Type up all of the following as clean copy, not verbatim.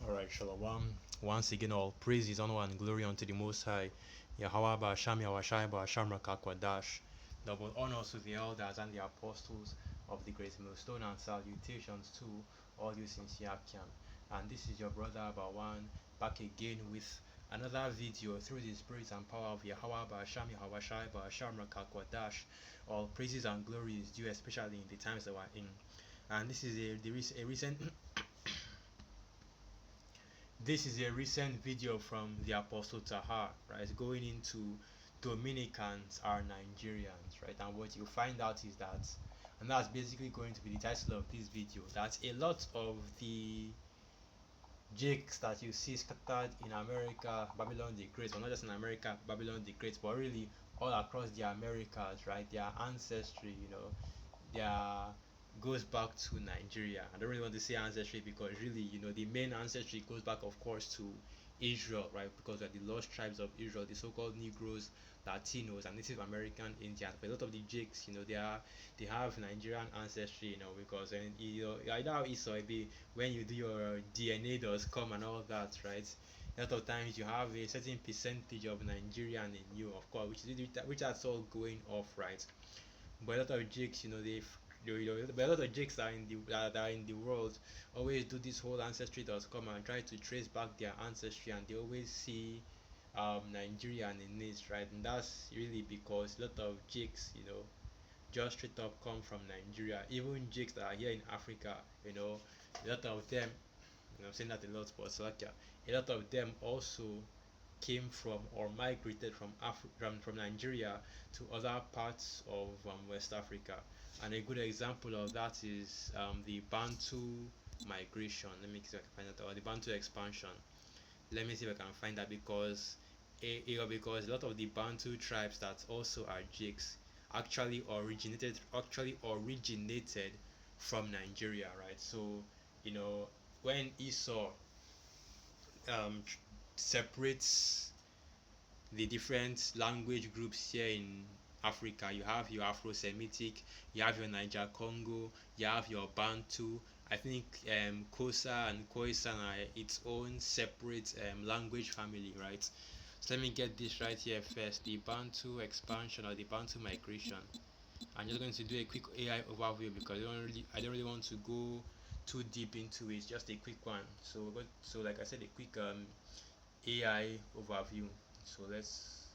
Alright, Shalom. Once again, all praise, honor, and glory unto the Most High. Yahweh Ba'asham Yahweh Ba'asham Rakakwadash. Double honors to the elders and the apostles of the great millstone, and salutations to all you sincere Akian. And this is your brother Bawan back again with another video through the spirit and power of Yahweh Ba'asham Yahweh Ba'asham Rakakwadash. All praises and glory is due, especially in the times that we're in. And this is a recent this is a recent video from the Apostle Tahar, right? Going into Dominicans are Nigerians, right? And what you find out is that, and that's basically going to be the title of this video, that a lot of the jakes that you see scattered in America, Babylon the Great, or not just in America, Babylon the Great, but really all across the Americas, right? Their ancestry, their goes back to Nigeria. I don't really want to say ancestry because really, the main ancestry goes back, of course, to Israel, right? Because we're the lost tribes of Israel, the so-called Negroes, Latinos, and Native American Indians. But a lot of the Jakes, they have Nigerian ancestry, because I know how Esau be when you do your DNA does come and all that, right? A lot of times you have a certain percentage of Nigerian in you, of course, which that's all going off, right? But a lot of Jakes, but a lot of jakes that are in the world always do this whole ancestry.com and try to trace back their ancestry, and they always see Nigerian in it, right? And that's really because a lot of jakes, just straight up come from Nigeria. Even jakes that are here in Africa, a lot of them, I'm saying that a lot, but a lot of them also came from or migrated from from Nigeria to other parts of West Africa. And a good example of that is the Bantu migration. Let me see if I can find that, or the Bantu expansion. Let me see if I can find that, because because a lot of the Bantu tribes that also are Jakes actually originated from Nigeria, right? So when Esau um, separates the different language groups here in Africa. You have your Afro-Semitic, you have your Niger Congo, you have your Bantu. I think Kosa and Khoisan are its own separate language family, right? So let me get this right here first. The Bantu expansion or the Bantu migration. I'm just going to do a quick AI overview because I don't really want to go too deep into it. Just a quick one. So like I said, a quick AI overview. So let's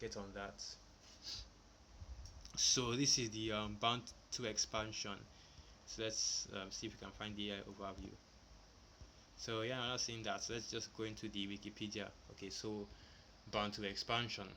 get on that. So this is the Bantu expansion. So let's see if we can find the AI overview. So yeah, I'm not seeing that. So let's just go into the Wikipedia. Okay, so Bantu expansion.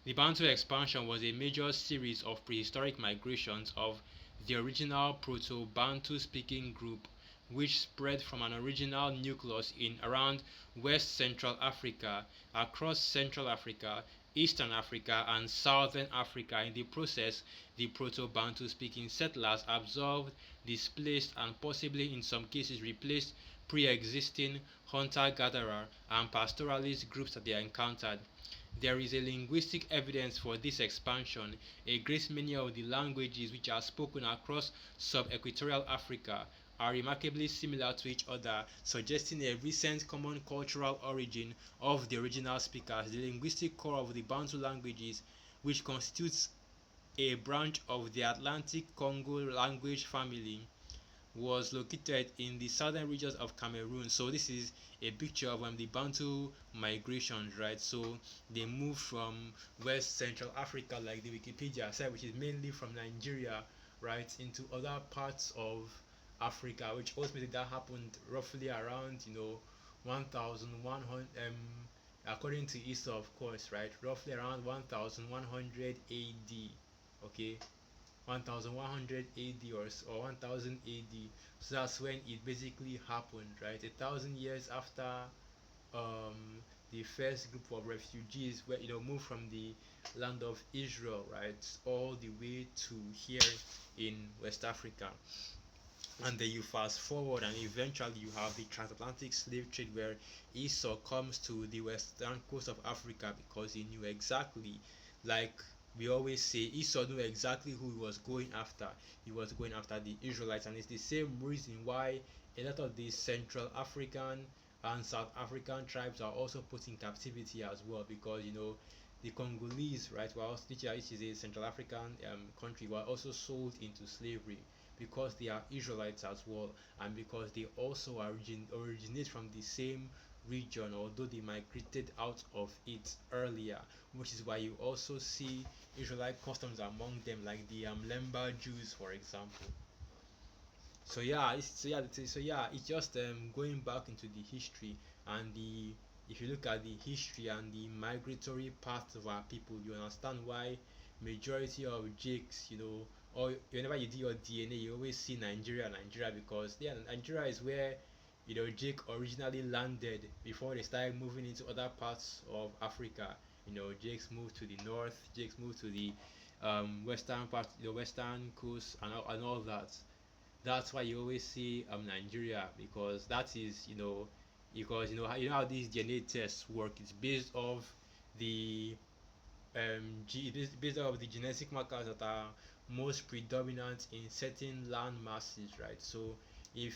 The Bantu expansion was a major series of prehistoric migrations of the original Proto-Bantu speaking group, which spread from an original nucleus in around West Central Africa, across Central Africa, Eastern Africa, and Southern Africa. In the process, the Proto-Bantu speaking settlers absorbed, displaced, and possibly in some cases replaced pre-existing hunter-gatherer and pastoralist groups that they encountered. There is a linguistic evidence for this expansion. A great many of the languages which are spoken across sub-equatorial Africa are remarkably similar to each other, suggesting a recent common cultural origin of the original speakers. The linguistic core of the Bantu languages, which constitutes a branch of the Atlantic Congo language family, was located in the southern regions of Cameroon. So this is a picture of the Bantu migrations, right? So they moved from West Central Africa, like the Wikipedia said, which is mainly from Nigeria, right, into other parts of Africa, which ultimately that happened roughly around 1100 according to Esau, of course, right, roughly around 1100 AD. Okay, 1100 AD or 1000 AD. So that's when it basically happened, right? 1,000 years after the first group of refugees were moved from the land of Israel, right, all the way to here in West Africa. And then you fast forward, and eventually you have the transatlantic slave trade, where Esau comes to the western coast of Africa because he knew exactly, like we always say Esau knew exactly who he was going after. He was going after the Israelites, and it's the same reason why a lot of these Central African and South African tribes are also put in captivity as well, because the Congolese, right, which is a Central African country, were also sold into slavery because they are Israelites as well, and because they also originate from the same region, although they migrated out of it earlier, which is why you also see Israelite customs among them, like the Lemba Jews, for example. It's just going back into the history and the if you look at the history and the migratory paths of our people, you understand why majority of Jakes, or whenever you do your DNA, you always see Nigeria, because Nigeria is where Jake originally landed before they started moving into other parts of Africa. Jakes moved to the north, Jakes moved to the western part, the western coast, and all that. That's why you always see Nigeria, because that is because how these DNA tests work. It's based off the based off the genetic markers that are most predominant in certain land masses, right? So if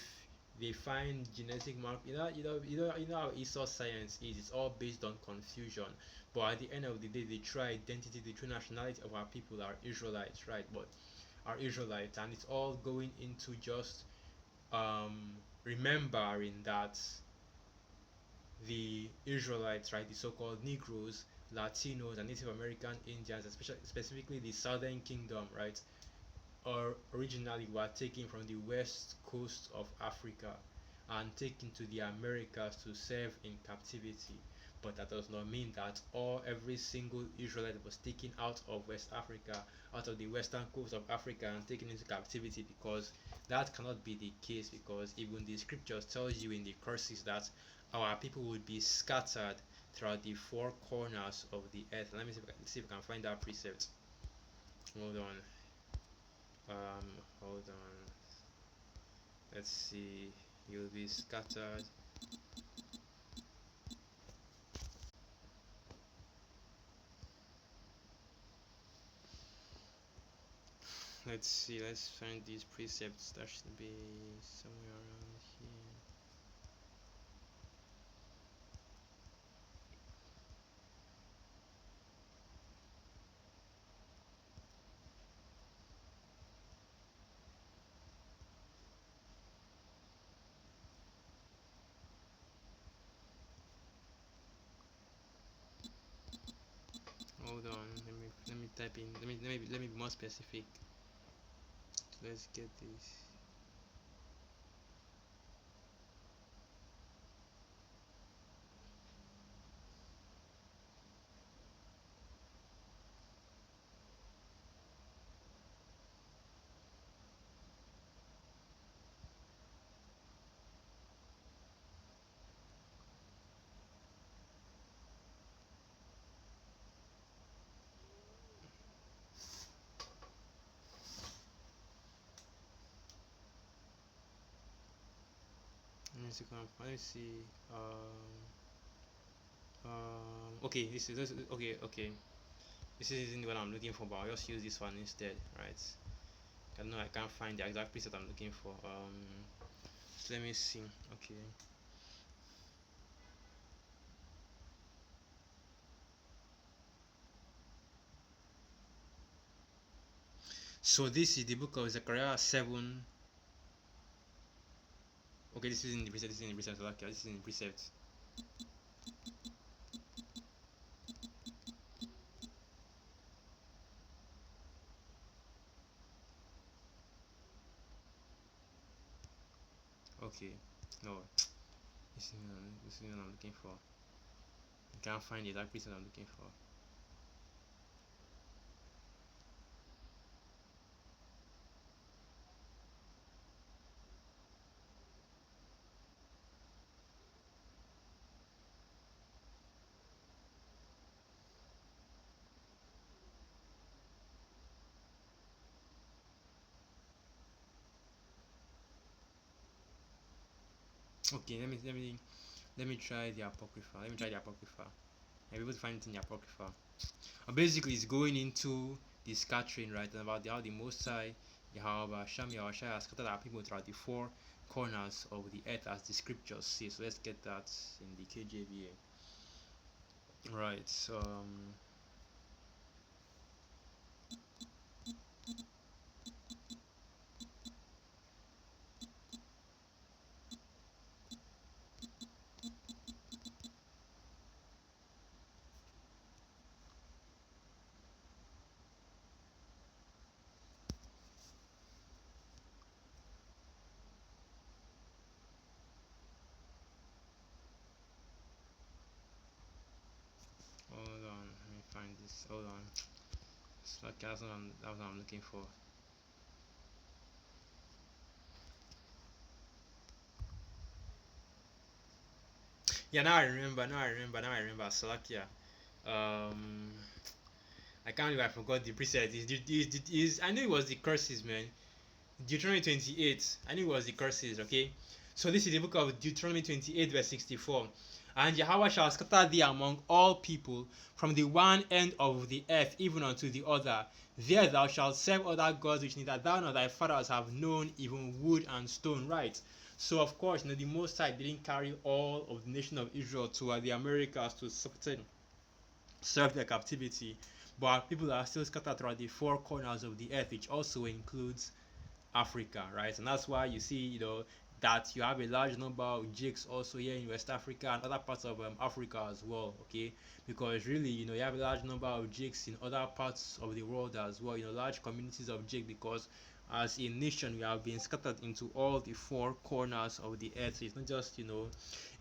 they find genetic mark, how Esau science is. It's all based on confusion, but at the end of the day, the true identity, the true nationality of our people are Israelites, right? But are Israelites, and it's all going into just remembering that the Israelites, right, the so-called Negroes, Latinos, and Native American Indians, especially specifically the Southern Kingdom, right, or originally were taken from the west coast of Africa and taken to the Americas to serve in captivity. But that does not mean that every single Israelite was taken out of West Africa, out of the western coast of Africa, and taken into captivity, because that cannot be the case, because even the scriptures tells you in the curses that our people would be scattered throughout the four corners of the earth. Let me see if I can find that precept. Hold on. Hold on. Let's see. You'll be scattered. Let's see. Let's find these precepts. That should be somewhere around here. Hold on. Let me type in. Let me be more specific. Let's get this. Let me see. Okay. This okay. This isn't what I'm looking for, but I'll just use this one instead, right? I know I can't find the exact preset I'm looking for. So let me see. Okay. So this is the book of Zechariah 7. Okay, this is in the precept. This is in the precept. Okay, this is in the precept. Okay. No, this is what I'm looking for. I can't find the exact precept I'm looking for. Okay, let me try the apocrypha. Let me try the apocrypha. I'll be able to find it in the apocrypha. Basically, it's going into the scattering, right? And about how the Most High, Yahweh, Sham, Yahweh Shai, has scattered our people throughout the four corners of the earth, as the scriptures say. So let's get that in the KJVA. Right. Hold on, let me find this. Hold on. It's like that's what I'm looking for. Yeah, now I remember. Now I remember. Now I remember. Salakia. Um, I can't believe I forgot the preset. I knew it was the curses, man. Deuteronomy 28. I knew it was the curses, okay? So this is the book of Deuteronomy 28, verse 64. And Yahweh shall scatter thee among all people from the one end of the earth even unto the other. There thou shalt serve other gods which neither thou nor thy fathers have known, even wood and stone. Right. So of course, the Most High didn't carry all of the nation of Israel to the Americas to serve their captivity, but people are still scattered throughout the four corners of the earth, which also includes Africa, right? And that's why you see, that you have a large number of jigs also here in West Africa and other parts of Africa as well, okay? Because really, you have a large number of jigs in other parts of the world as well, large communities of jig, because as a nation we have been scattered into all the four corners of the earth. So it's not just,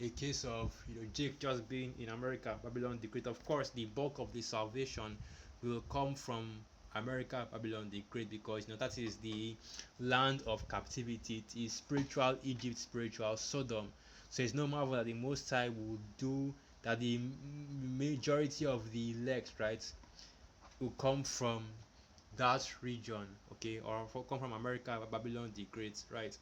a case of, jig just being in America, Babylon the Great. Of course, the bulk of the salvation will come from America, Babylon the Great, because that is the land of captivity. It is spiritual Egypt, spiritual Sodom. So it's no marvel that the Most High will do that. The majority of the elect, right, will come from that region, okay, or come from America, Babylon the Great, right?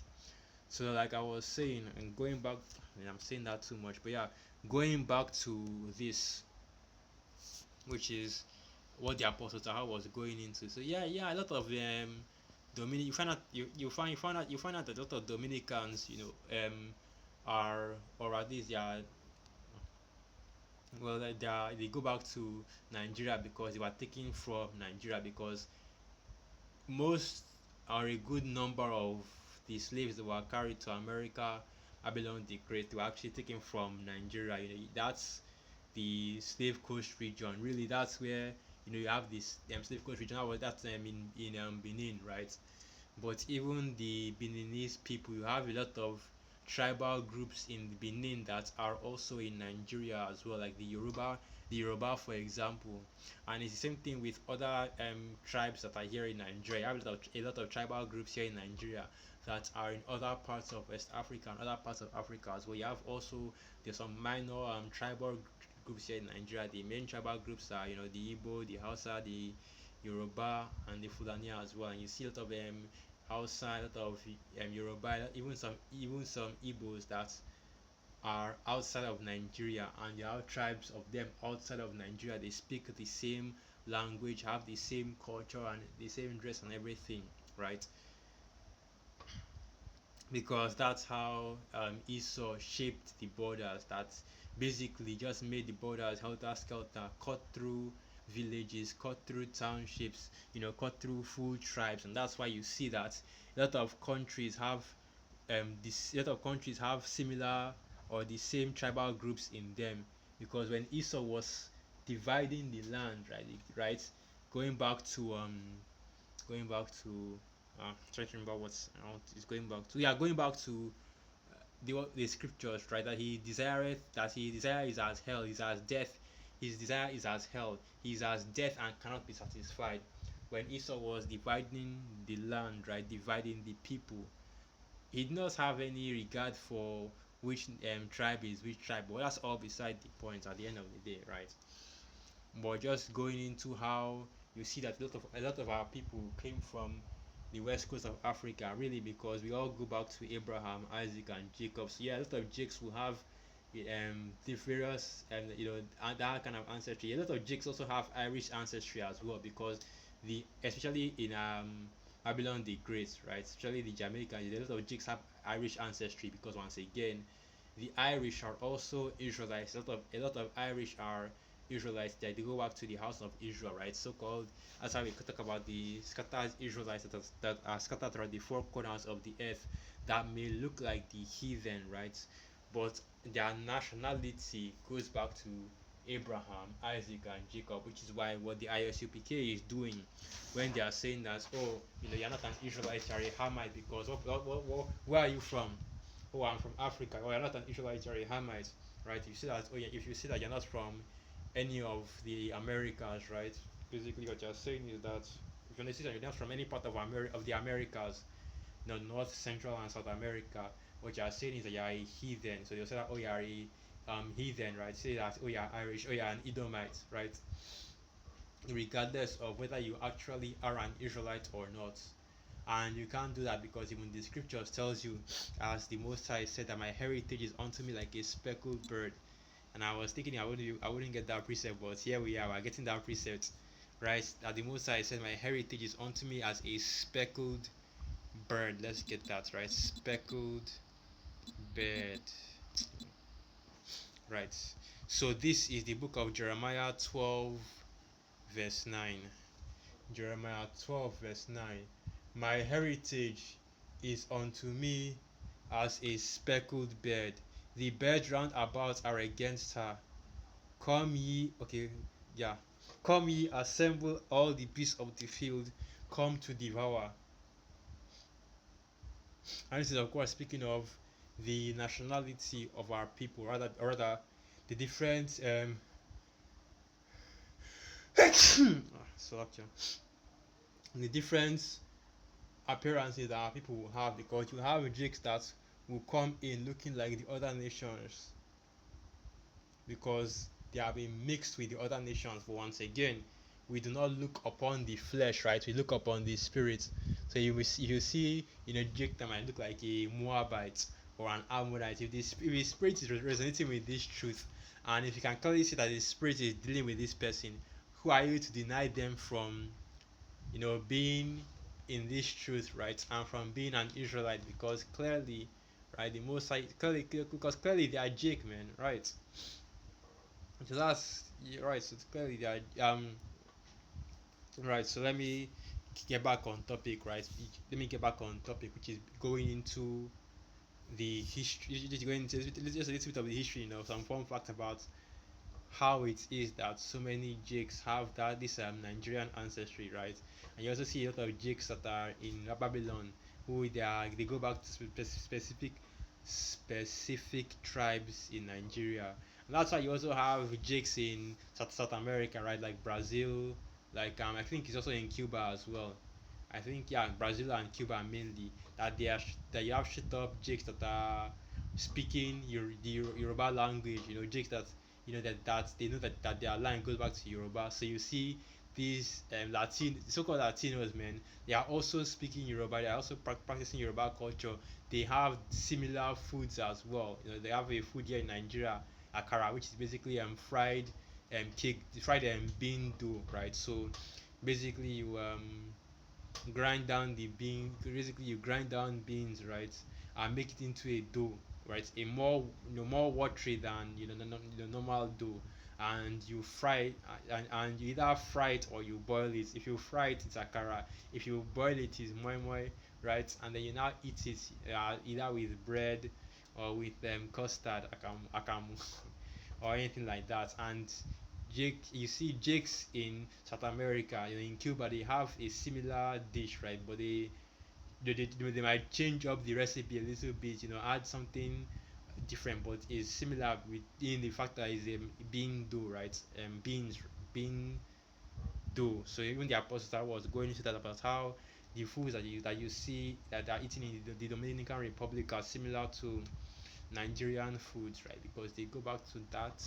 So like I was saying, and going back, and I'm saying that too much, but yeah, going back to this, which is what the apostle Taha was going into. So yeah, a lot of Dominic. You find out you find out that a lot of Dominicans, are, or at least they are, well, they go back to Nigeria because they were taken from Nigeria, because most, or a good number of the slaves that were carried to America, Babylon the Great, were actually taken from Nigeria. That's the slave coast region. Really, that's where you have this slave coast region. That's in Benin, right? But even the Beninese people, you have a lot of tribal groups in Benin that are also in Nigeria as well, like the Yoruba, for example. And it's the same thing with other tribes that are here in Nigeria. You have a lot of tribal groups here in Nigeria that are in other parts of West Africa and other parts of Africa as well. You have also, there's some minor tribal groups here in Nigeria. The main tribal groups are, the Igbo, the Hausa, the Yoruba, and the Fulani as well. And you see a lot of outside of Yoruba, even some Igbos that are outside of Nigeria, and there are tribes of them outside of Nigeria. They speak the same language, have the same culture, and the same dress and everything, right? Because that's how Esau shaped the borders. That basically just made the borders helter skelter, cut through villages, cut through townships, cut through full tribes, and that's why you see that a lot of countries have similar or the same tribal groups in them, because when Esau was dividing the land, right, going back to trying to remember what's is going back to, going back to the scriptures, right, that his desire is as hell, is as death, his desire is as hell, he is as death and cannot be satisfied. When Esau was dividing the land, right, dividing the people, he did not have any regard for which tribe is which tribe, but that's all beside the point at the end of the day, right? But just going into how you see that a lot of our people came from the west coast of Africa, really, because we all go back to Abraham, Isaac, and Jacob. So yeah, a lot of Jakes will have the various that kind of ancestry. A lot of jigs also have Irish ancestry as well, because the especially in Babylon the Great, right? Especially the Jamaicans, a lot of jigs have Irish ancestry, because once again, the Irish are also Israelites. A lot of Irish are Israelites that they go back to the house of Israel, right? So called, that's how we could talk about the scattered Israelites that are scattered throughout the four corners of the earth, that may look like the heathen, right? But their nationality goes back to Abraham, Isaac, and Jacob, which is why what the ISUPK is doing when they are saying that, oh, you're not an Israelite, you're a Hamite, because where are you from? Oh, I'm from Africa. Oh, you're not an Israelite, you're a Hamite, right? You see that? Oh, yeah. If you see that you're not from any of the Americas, right? Basically, what you're saying is that if you see that you're not from any part of the Americas, North, Central, and South America, what you're saying is that you're a heathen. So they'll say that, oh, you're a heathen, right? Say that, oh, you're Irish, oh, you're an Edomite, right? Regardless of whether you actually are an Israelite or not. And you can't do that, because even the scriptures tells you, as the Most High said, that my heritage is unto me like a speckled bird. And I was thinking I wouldn't get that precept, but here we are, we're getting that precept, right? That the Most High said, my heritage is unto me as a speckled bird. Let's get that right. Speckled bird. Right. So this is the book of Jeremiah 12, verse 9. Jeremiah 12, verse 9. My heritage is unto me as a speckled bird. The birds round about are against her. Come ye, okay, yeah. Come ye, assemble all the beasts of the field, come to devour. And this is, of course, speaking of the nationality of our people, rather the different so okay, the different appearances that our people will have, because you have Jakes that will come in looking like the other nations, because they have been mixed with the other nations. But once again, we do not look upon the flesh, right? We look upon the spirit. So you see, Jake that might look like a Moabite or an Ammonite. If the spirit is resonating with this truth, and if you can clearly see that the spirit is dealing with this person, who are you to deny them from, being in this truth, right? And from being an Israelite, because clearly, right, the most clearly, because clearly they are Jake, man, right? So that's right. So clearly, right. So let me get back on topic, right? Let me get back on topic, which is going into the history. Just going into just a little bit of the history, some fun facts about how it is that so many Jakes have this Nigerian ancestry, right? And you also see a lot of Jakes that are in Babylon, who they go back to specific tribes in Nigeria. And that's why you also have Jakes in South America, right? Like Brazil, like I think it's also in Cuba as well. I think, yeah, Brazil and Cuba mainly, that you have shit up Jakes that are speaking the Yoruba language. Jakes that that they know that their line goes back to Yoruba. So you see these so-called Latinos, man, they are also speaking Yoruba. They are also practicing Yoruba culture. They have similar foods as well. They have a food here in Nigeria, akara, which is basically fried cake, fried bean dough, right? So basically you grind down beans, right, and make it into a dough, right, a more watery than the normal dough, and you fry it, and you either fry it or you boil it. If you fry it, it's akara. If you boil it, it's moi moi, right? And then you now eat it either with bread or with custard, akam or anything like that. And you see Jakes in South America, in Cuba, they have a similar dish, right? But they might change up the recipe a little bit, add something different, but it's similar within the fact that it's bean dough, right? Bean dough. So even the apostle was going into that, about how the foods that you see that are eaten in the Dominican Republic are similar to Nigerian foods, right? Because they go back to that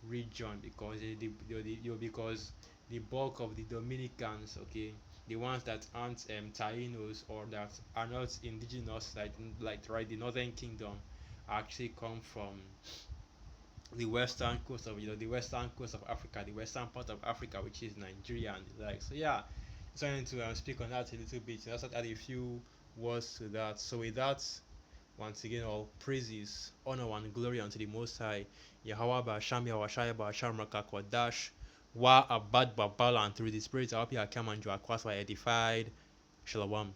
region, because because the bulk of the Dominicans, okay, the ones that aren't Tainos, or that are not indigenous, like right, the Northern Kingdom, actually come from the western coast of the western coast of Africa, the western part of Africa, which is Nigeria and the like. So yeah, trying to speak on that a little bit. Just add a few words to that. So with that, once again, all praises, honor, and glory unto the Most High. Yahweh Basham, Yahweh Shai Basham Rakakwadash, Wa Abad Babala, and through the Spirit, I hope you are come and you are quite edified. Shalom.